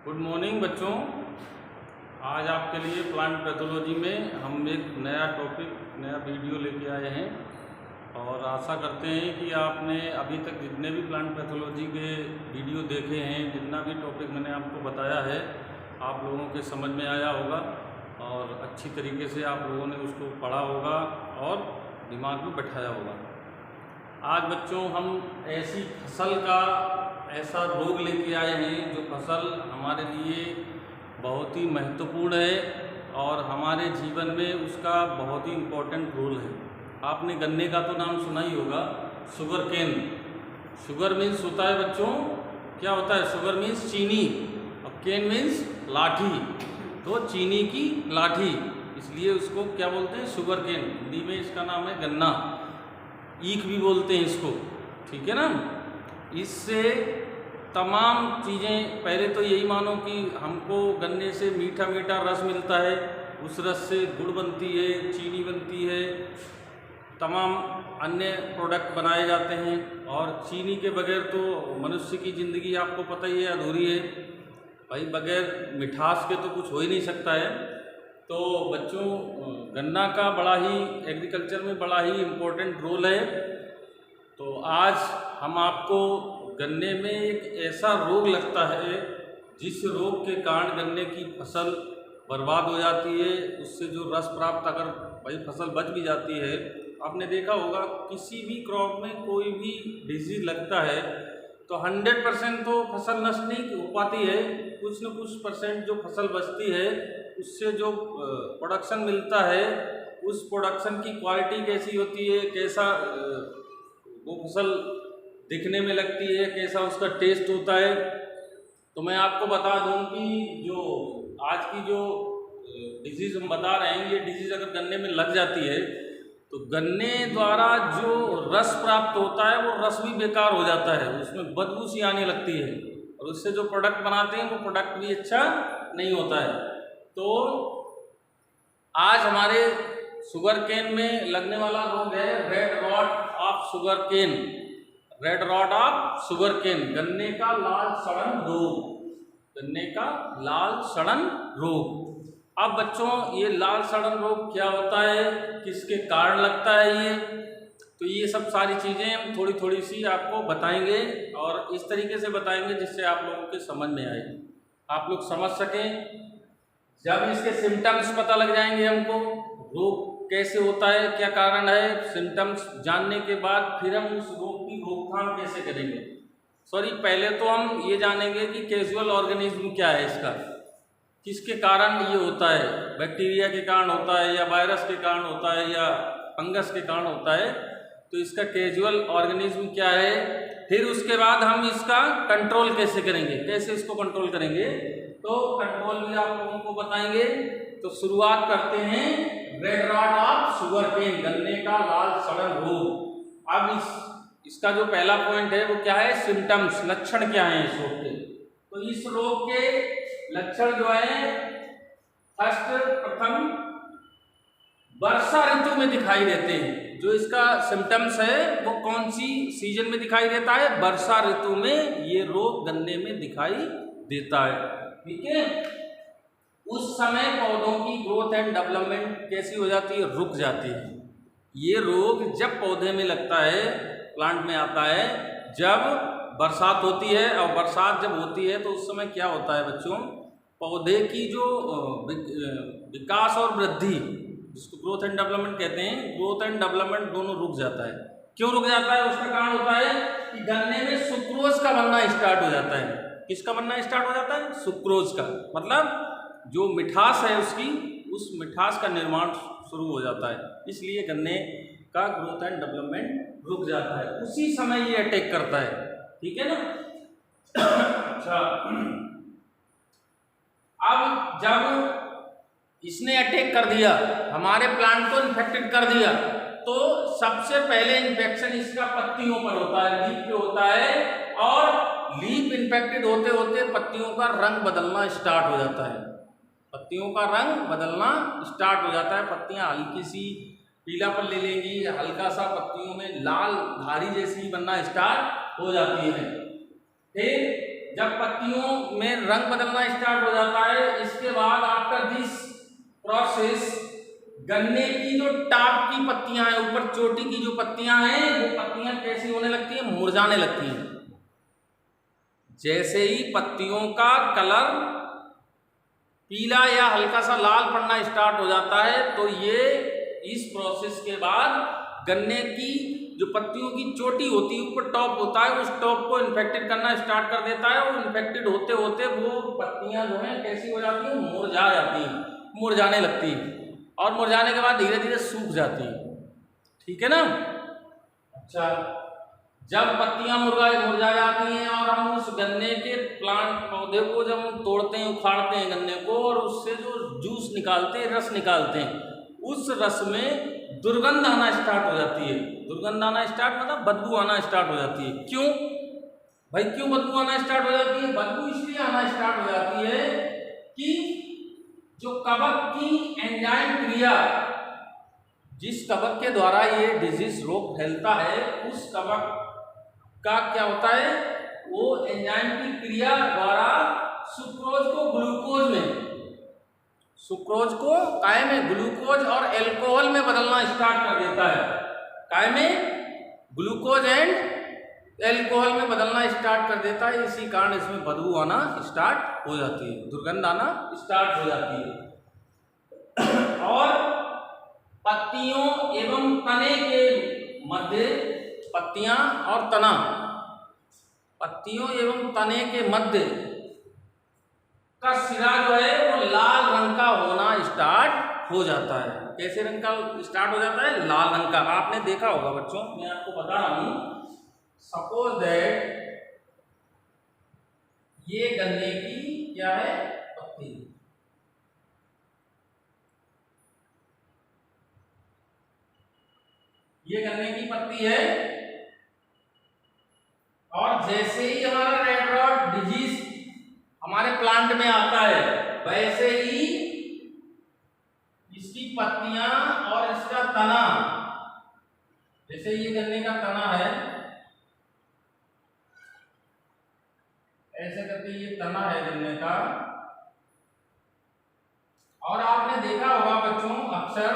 Good morning बच्चों। आज आपके लिए प्लांट पैथोलॉजी में हम एक नया टॉपिक, नया वीडियो लेके आए हैं और आशा करते हैं कि आपने अभी तक जितने भी प्लांट पैथोलॉजी के वीडियो देखे हैं, जितना भी टॉपिक मैंने आपको बताया है, आप लोगों के समझ में आया होगा और अच्छी तरीके से आप लोगों ने उसको पढ़ा होगा और दिमाग में बैठाया होगा। आज बच्चों हम ऐसी फसल का ऐसा रोग लेके आए हैं जो फसल हमारे लिए बहुत ही महत्वपूर्ण है और हमारे जीवन में उसका बहुत ही इम्पोर्टेंट रोल है। आपने गन्ने का तो नाम सुना ही होगा, शुगर केन। शुगर मीन्स होता है बच्चों, क्या होता है? शुगर मीन्स चीनी और केन मीन्स लाठी। तो चीनी की लाठी, इसलिए उसको क्या बोलते हैं? Sugar cane. हिंदी में इसका नाम है गन्ना, ईख भी बोलते हैं इसको, ठीक है ना। इससे तमाम चीज़ें, पहले तो यही मानो कि हमको गन्ने से मीठा मीठा रस मिलता है, उस रस से गुड़ बनती है, चीनी बनती है, तमाम अन्य प्रोडक्ट बनाए जाते हैं और चीनी के बगैर तो मनुष्य की ज़िंदगी आपको पता ही है अधूरी है भाई। बगैर मिठास के तो कुछ हो ही नहीं सकता है। तो बच्चों, गन्ना का बड़ा ही एग्रीकल्चर में बड़ा ही इम्पोर्टेंट रोल है। तो आज हम आपको गन्ने में एक ऐसा रोग लगता है जिस रोग के कारण गन्ने की फसल बर्बाद हो जाती है, उससे जो रस प्राप्त अगर भाई फसल बच भी जाती है। आपने देखा होगा किसी भी क्रॉप में कोई भी डिजीज लगता है तो 100% तो फसल नष्ट नहीं हो पाती है, कुछ न कुछ परसेंट जो फसल बचती है उससे जो प्रोडक्शन मिलता है, उस प्रोडक्शन की क्वालिटी कैसी होती है, कैसा वो फसल दिखने में लगती है, कैसा उसका टेस्ट होता है। तो मैं आपको बता दूं कि जो आज की जो डिजीज़ हम बता रहे हैं, ये डिजीज़ अगर गन्ने में लग जाती है तो गन्ने द्वारा जो रस प्राप्त होता है वो रस भी बेकार हो जाता है, उसमें बदबू सी आने लगती है और उससे जो प्रोडक्ट बनाते हैं वो प्रोडक्ट भी अच्छा नहीं होता है। तो आज हमारे शुगर केन में लगने वाला रोग है red rot of sugar cane. Red rot of sugar cane, गन्ने का लाल सड़न रोग, गन्ने का लाल सड़न रोग। अब बच्चों, ये लाल सड़न रोग क्या होता है, किसके कारण लगता है ये, तो ये सब सारी चीज़ें हम थोड़ी थोड़ी सी आपको बताएंगे और इस तरीके से बताएंगे जिससे आप लोगों के समझ में आए, आप लोग समझ सकें। जब इसके सिम्टम्स पता लग जाएंगे हमको, रोग कैसे होता है, क्या कारण है, सिम्टम्स जानने के बाद फिर हम उस रोग की रोकथाम कैसे करेंगे। पहले तो हम ये जानेंगे कि कैजुअल ऑर्गेनिज्म क्या है, इसका किसके कारण ये होता है, बैक्टीरिया के कारण होता है या वायरस के कारण होता है या फंगस के कारण होता है। तो इसका कैजुअल ऑर्गेनिज्म क्या है, फिर उसके बाद हम इसका कंट्रोल कैसे करेंगे, कैसे इसको कंट्रोल करेंगे, तो कंट्रोल भी आप लोगों को बताएंगे। तो शुरुआत करते हैं red rot of sugar cane, गन्ने का लाल सड़न रोग। अब इसका जो पहला पॉइंट है वो क्या है, सिम्टम्स, लक्षण क्या है इस रोग के। तो इस रोग के लक्षण जो है, प्रथम वर्षा ऋतु में दिखाई देते हैं। जो इसका सिम्टम्स है वो कौन सी सीजन में दिखाई देता है, वर्षा ऋतु में ये रोग गन्ने में दिखाई देता है, ठीक है। उस समय पौधों की ग्रोथ एंड डेवलपमेंट कैसी हो जाती है, रुक जाती है। ये रोग जब पौधे में लगता है, प्लांट में आता है, जब बरसात होती है, और बरसात जब होती है तो उस समय क्या होता है बच्चों, पौधे की जो विकास और वृद्धि, जिसको ग्रोथ एंड डेवलपमेंट कहते हैं, ग्रोथ एंड डेवलपमेंट दोनों रुक जाता है। क्यों रुक जाता है, उसका कारण होता है कि गन्ने में सुक्रोज का बनना स्टार्ट हो जाता है। किसका बनना स्टार्ट हो जाता है, सुक्रोज का, मतलब जो मिठास है उसकी, उस मिठास का निर्माण शुरू हो जाता है, इसलिए गन्ने का ग्रोथ एंड डेवलपमेंट रुक जाता है। उसी समय ये अटैक करता है, ठीक है ना। अच्छा, अब जब इसने अटैक कर दिया, हमारे प्लांट को इन्फेक्टेड कर दिया, तो सबसे पहले इन्फेक्शन इसका पत्तियों पर होता है, लीफ पे होता है, और लीफ इन्फेक्टेड होते होते पत्तियों का रंग बदलना स्टार्ट हो जाता है, पत्तियों का रंग बदलना स्टार्ट हो जाता है। पत्तियां हल्की सी पीलापन ले लेंगी, हल्का सा पत्तियों में लाल धारी जैसी बनना स्टार्ट हो जाती है। फिर जब पत्तियों में रंग बदलना स्टार्ट हो जाता है, इसके बाद आफ्टर दिस प्रोसेस गन्ने की जो टॉप की पत्तियां हैं, ऊपर चोटी की जो पत्तियां हैं, वो पत्तियां कैसी होने लगती हैं? मुरझाने लगती हैं। जैसे ही पत्तियों का कलर पीला या हल्का सा लाल पड़ना स्टार्ट हो जाता है, तो ये इस प्रोसेस के बाद गन्ने की जो पत्तियों की चोटी होती है, ऊपर टॉप होता है, उस टॉप को इन्फेक्टेड करना स्टार्ट कर देता है। और इन्फेक्टेड होते होते वो पत्तियां जो हैं कैसी हो जाती हैं? मुरझा जाती हैं, मुरझाने लगती हैं, और मुरझाने के बाद धीरे धीरे सूख जाती हैं। ठीक है ना? अच्छा, जब पत्तियां मुरझा जाती हैं और हम उस गन्ने के प्लांट पौधे को जब हम तोड़ते हैं, उखाड़ते हैं गन्ने को, और उससे जो जूस निकालते हैं, रस निकालते हैं, उस रस में दुर्गंध आना स्टार्ट हो जाती है। दुर्गंध आना स्टार्ट मतलब बदबू आना स्टार्ट हो जाती है। क्यों भाई, क्यों बदबू आना स्टार्ट हो जाती है? बदबू इसलिए आना स्टार्ट हो जाती है कि जो कवक की एंजाइम क्रिया, जिस कवक के द्वारा ये डिजीज रोग फैलता है, उस कवक का क्या होता है? वो एंजाइम की क्रिया द्वारा सुक्रोज को ग्लूकोज में, सुक्रोज को काय में ग्लूकोज और एल्कोहल में बदलना स्टार्ट कर देता है। काय में ग्लूकोज एंड एल्कोहल में बदलना स्टार्ट कर देता है। इसी कारण इसमें बदबू आना स्टार्ट हो जाती है, दुर्गंध आना स्टार्ट हो जाती है। और पत्तियों एवं तने के मध्य, पत्तियां और तना, पत्तियों एवं तने के मध्य का सिरा जो है वो लाल रंग का होना स्टार्ट हो जाता है। कैसे रंग का स्टार्ट हो जाता है? लाल रंग का। आपने देखा होगा बच्चों, मैं आपको बता रहा हूं, सपोज दैट ये गन्ने की क्या है? पत्ती। ये गन्ने की पत्ती है, और जैसे ही हमारा रेड रॉट डिजीज हमारे प्लांट में आता है, वैसे ही इसकी पत्तियां और इसका तना, जैसे ये गन्ने का तना है, ऐसे करके ये तना है गन्ने का, और आपने देखा होगा बच्चों, अक्सर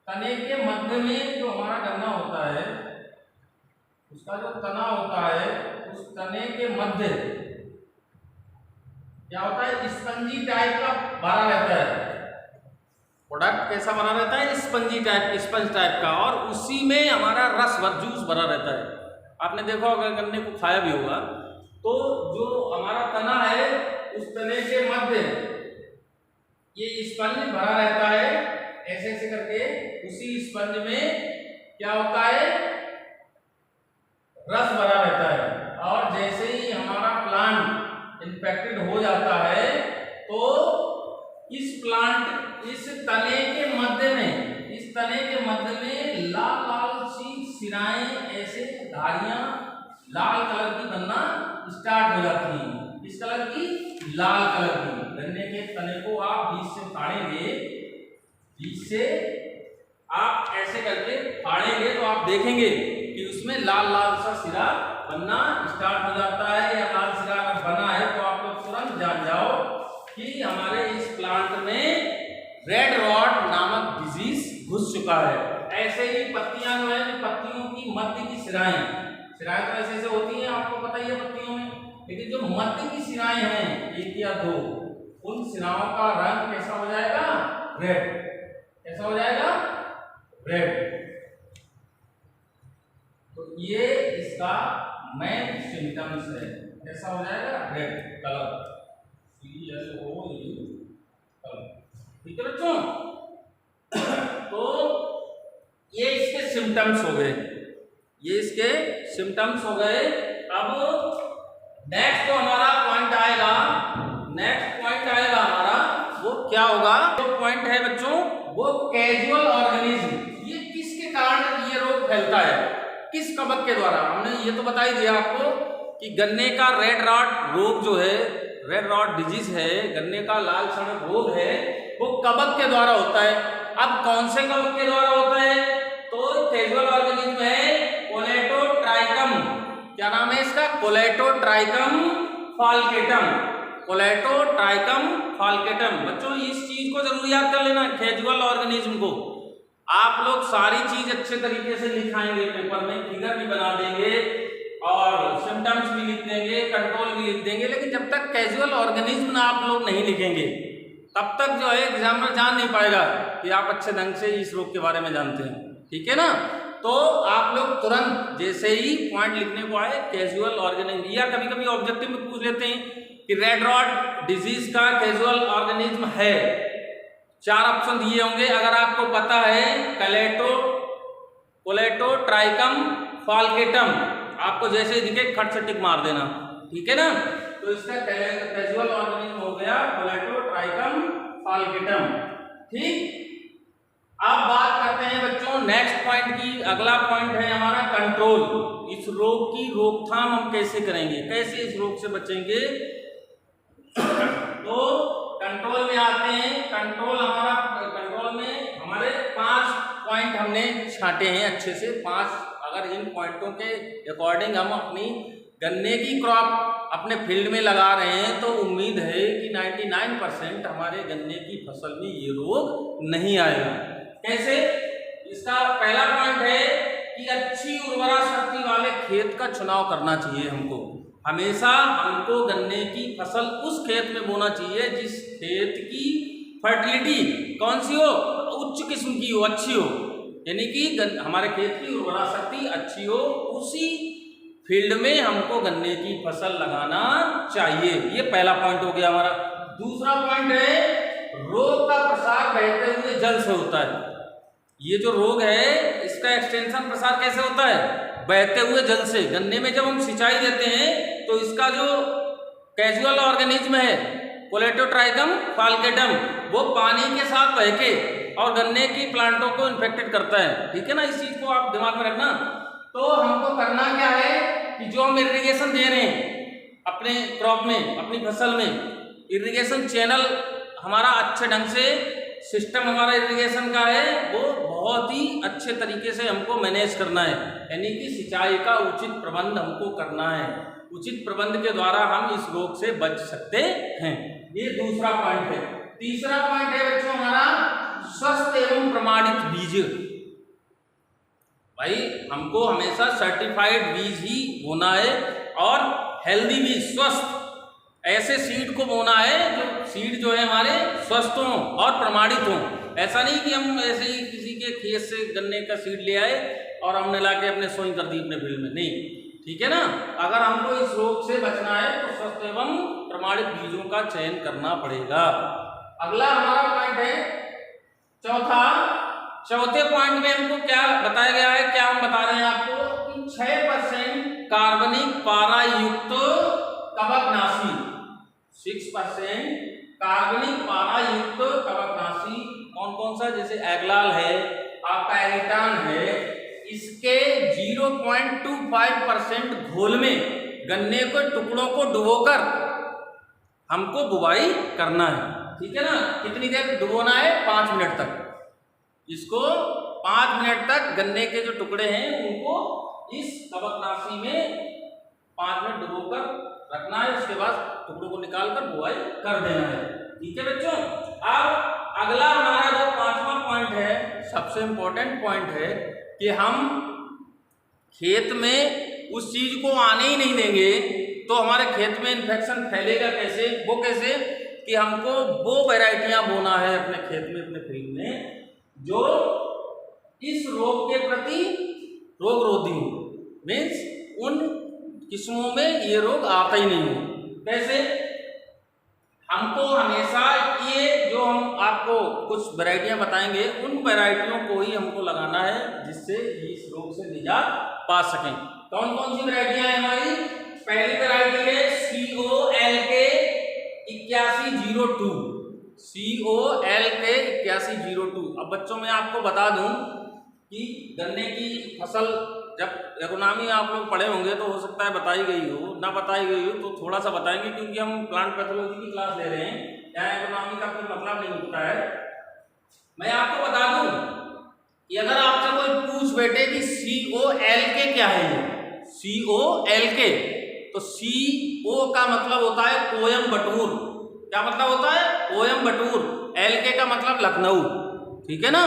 तने के मध्य में जो हमारा गन्ना होता है, उसका जो तना होता है, उस तने के मध्य क्या होता है? स्पंजी टाइप का भरा रहता है। प्रोडक्ट कैसा बना रहता है? स्पंजी टाइप, स्पंज टाइप का, और उसी में हमारा रस भर जूस भरा रहता है। आपने देखा होगा, गन्ने को खाया भी होगा, तो जो हमारा तना है, उस तने के मध्य ये स्पंज भरा रहता है, ऐसे ऐसे करके। उसी स्पंज में क्या होता है? रस भरा रहता है। और जैसे ही हमारा प्लांट इन्फेक्टेड हो जाता है, तो इस प्लांट, इस तने के मध्य में, इस तने के मध्य में लाल लाल सी सिराएं, ऐसे धारियां लाल कलर की बनना स्टार्ट हो जाती हैं। इस कलर की? लाल कलर की। गन्ने के तने को आप बीच से फाड़ेंगे, बीच से आप ऐसे करके फाड़ेंगे, तो आप देखेंगे कि उसमें लाल लाल सा सिरा बनना स्टार्ट हो जाता है, या लाल सिरा अगर बना है तो आप लोग तुरंत जान जाओ कि हमारे इस प्लांट में रेड रॉट नामक डिजीज घुस चुका है। ऐसे ही पत्तियां जो है, पत्तियों की मध्य की सिराएं, सिराएं तो ऐसे ऐसे होती हैं, आपको पता ही है पत्तियों में, लेकिन जो मध्य की सिराएं हैं, एक या दो, उन सिराओं का रंग कैसा हो जाएगा? रेड। कैसा हो जाएगा? रेड। तो ये इसका मेन सिम्टम्स है। कैसा हो जाएगा? Red colour, CLOU colour. ठीक है बच्चों? तो ये इसके सिम्टम्स हो गए, ये इसके सिम्टम्स हो गए। अब नेक्स्ट जो हमारा पॉइंट आएगा, नेक्स्ट पॉइंट आएगा हमारा, वो क्या होगा? जो पॉइंट है बच्चों, वो कैजुअल ऑर्गेनिज्म। ये किसके कारण ये रोग फैलता है? किस कवक के द्वारा? हमने ये तो बता ही दिया आपको कि गन्ने का रेड रॉट रोग जो है, रेड रॉट डिजीज है, गन्ने का लाल सड़क रोग है, वो कवक के द्वारा होता है। अब कौन से कवक के द्वारा होता है? तो कैजुअल ऑर्गेनिज्म है कोलेटोट्राइकम। क्या नाम है इसका? Colletotrichum falcatum, Colletotrichum falcatum. बच्चों इस चीज को जरूर याद कर लेना, कैजुअल ऑर्गेनिज्म को आप लोग सारी चीज अच्छे तरीके से लिखाएंगे पेपर में, फिगर भी बना देंगे और सिम्टम्स भी लिख देंगे, कंट्रोल भी लिख देंगे, लेकिन जब तक कैजुअल ऑर्गेनिज्म ना आप लोग नहीं लिखेंगे तब तक जो है एग्जामिनर जान नहीं पाएगा कि आप अच्छे ढंग से इस रोग के बारे में जानते हैं। ठीक है ना? तो आप लोग तुरंत जैसे ही पॉइंट लिखने को आए कैजुअल ऑर्गेनिज्म, या कभी कभी ऑब्जेक्टिव में पूछ लेते हैं कि रेड रॉट डिजीज का कैजुअल ऑर्गेनिज्म है, 4 ऑप्शन दिए होंगे। अगर आपको पता है कोलेटोट्राइकम फाल्केटम, आपको जैसे दिखे खट से टिक मार देना। ठीक है ना? तो इसका कैजुअल ऑर्गेनिज्म हो गया कोलेटोट्राइकम फाल्केटम। ठीक, अब बात करते हैं बच्चों नेक्स्ट पॉइंट की। अगला पॉइंट है हमारा कंट्रोल। इस रोग की रोकथाम हम कैसे करेंगे, कैसे इस रोग से बचेंगे? तो कंट्रोल में आते हैं। कंट्रोल में हमारे 5 पॉइंट हमने छांटे हैं अच्छे से, 5। अगर इन पॉइंटों के अकॉर्डिंग हम अपनी गन्ने की क्रॉप अपने फील्ड में लगा रहे हैं तो उम्मीद है कि 99% हमारे गन्ने की फसल में ये रोग नहीं आएगा। कैसे? इसका पहला पॉइंट है कि अच्छी उर्वरा शक्ति वाले खेत का चुनाव करना चाहिए हमको। हमेशा हमको गन्ने की फसल उस खेत में बोना चाहिए जिस खेत की फर्टिलिटी कौन सी हो, उच्च किस्म की हो, अच्छी हो, यानी कि हमारे खेत की उर्वरा शक्ति अच्छी हो, उसी फील्ड में हमको गन्ने की फसल लगाना चाहिए। ये पहला पॉइंट हो गया हमारा। दूसरा पॉइंट है रोग का प्रसार बहते हुए जल से होता है। ये जो रोग है इसका एक्सटेंशन प्रसार कैसे होता है? बहते हुए जल से। गन्ने में जब हम सिंचाई देते हैं तो इसका जो कैजुअल ऑर्गेनिज्म है कोलेटोट्राइकम फाल्केटम, वो पानी के साथ बह के और गन्ने की प्लांटों को इन्फेक्टेड करता है। ठीक है ना? इस चीज को आप दिमाग में रखना। तो हमको करना क्या है कि जो हम इरिगेशन दे रहे हैं अपने क्रॉप में, अपनी फसल में, इरिगेशन चैनल हमारा अच्छे ढंग से सिस्टम हमारा इरिगेशन का है वो बहुत ही अच्छे तरीके से हमको मैनेज करना है, यानी कि सिंचाई का उचित प्रबंध हमको करना है। उचित प्रबंध के द्वारा हम इस रोग से बच सकते हैं। ये दूसरा पॉइंट है। तीसरा पॉइंट है बच्चों हमारा स्वस्थ एवं प्रमाणित बीज। भाई हमको हमेशा सर्टिफाइड बीज ही बोना है और हेल्दी बीज, स्वस्थ ऐसे सीड को बोना है जो सीड जो है हमारे स्वस्थ हों और प्रमाणित हों। ऐसा नहीं कि हम ऐसे ही किसी के खेत से गन्ने का सीड ले आए और हमने लाके अपने सोई कर दी अपने फील्ड में, नहीं। ठीक है ना? अगर हमको इस रोग से बचना है तो स्वस्थ एवं प्रमाणित बीजों का चयन करना पड़ेगा। अगला हमारा पॉइंट है चौथा। चौथे पॉइंट में हमको क्या बताया गया है, क्या हम बता रहे हैं आपको कि 6% कार्बनिक पारा युक्त कवकनाशी, 6% कार्बनिक पारा युक्त कवकनाशी कौन कौन सा? जैसे एग्लाल है, आपका एरिटान है, इसके 0.25% घोल में गन्ने के टुकड़ों को डुबोकर हमको बुवाई करना है। ठीक है ना? कितनी देर डुबोना है? 5 मिनट तक। इसको 5 मिनट तक गन्ने के जो टुकड़े हैं उनको इस कवकनाशी में 5 मिनट डुबोकर रखना है। उसके बाद टुकड़ों को निकालकर बुवाई कर देना है। ठीक है बच्चों? अब अगला हमारा जो 5वां पॉइंट है, सबसे इंपॉर्टेंट पॉइंट है कि हम खेत में उस चीज को आने ही नहीं देंगे तो हमारे खेत में इन्फेक्शन फैलेगा कैसे? वो कैसे कि हमको वो वैरायटियां बोना है अपने खेत में, अपने फील्ड में, जो इस रोग के प्रति रोग रोधी हो, मीन्स उन किस्मों में ये रोग आता ही नहीं हो। कैसे? हमको हमेशा ये जो हम आपको कुछ वैरायटियां बताएंगे उन वैरायटियों को ही हमको लगाना है जिससे इस रोग से निजात पा सकें। कौन कौन सी वैरायटियां हैं हमारी? पहली वैरायटी है COLK 8102, COLK 8102। अब बच्चों मैं आपको बता दूं कि गन्ने की फसल जब एग्रोनॉमी आप लोग पढ़े होंगे तो हो सकता है बताई गई हो, ना बताई गई हो तो थोड़ा सा बताएंगे क्योंकि हम प्लांट पैथोलॉजी की क्लास ले रहे हैं, यहाँ एग्रोनॉमी का कोई मतलब नहीं होता है। मैं आपको बता दूं कि अगर आपसे कोई पूछ बैठे कि COLK क्या है, COLK तो CO का मतलब होता है कोयम्बटूर। क्या मतलब होता है? कोयम्बटूर। LK का मतलब लखनऊ। ठीक है ना?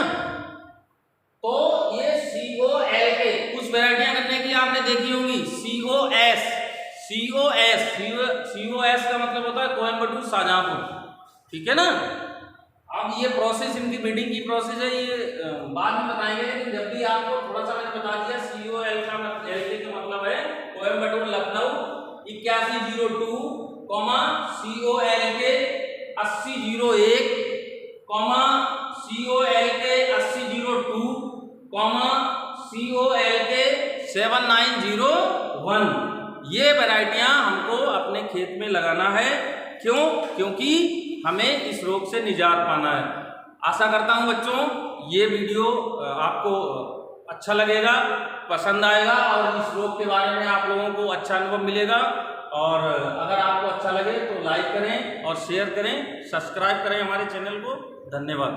तो ये COLK कुछ वैरायटियां करने की आपने देखी होंगी। COS का मतलब होता है कोयम्बटूर शाहजहांपुर। ठीक है ना? अब ये प्रोसेस, इनकी ब्रीडिंग की प्रोसेस है, ये बाद में बताएंगे, लेकिन जब भी आपको थोड़ा सा मैंने बता दिया, COL का मतलब LK का मतलब है Coimbatore Lucknow 8102, COLK 8001, COLK 8002, COLK 7901। ये वैरायटियां हमको अपने खेत में लगाना है। क्यों? क्योंकि हमें इस रोग से निजात पाना है। आशा करता हूं बच्चों ये वीडियो आपको अच्छा लगेगा, पसंद आएगा और इस रोग के बारे में आप लोगों को अच्छा अनुभव मिलेगा। और अगर आपको अच्छा लगे तो लाइक करें और शेयर करें, सब्सक्राइब करें हमारे चैनल को। धन्यवाद।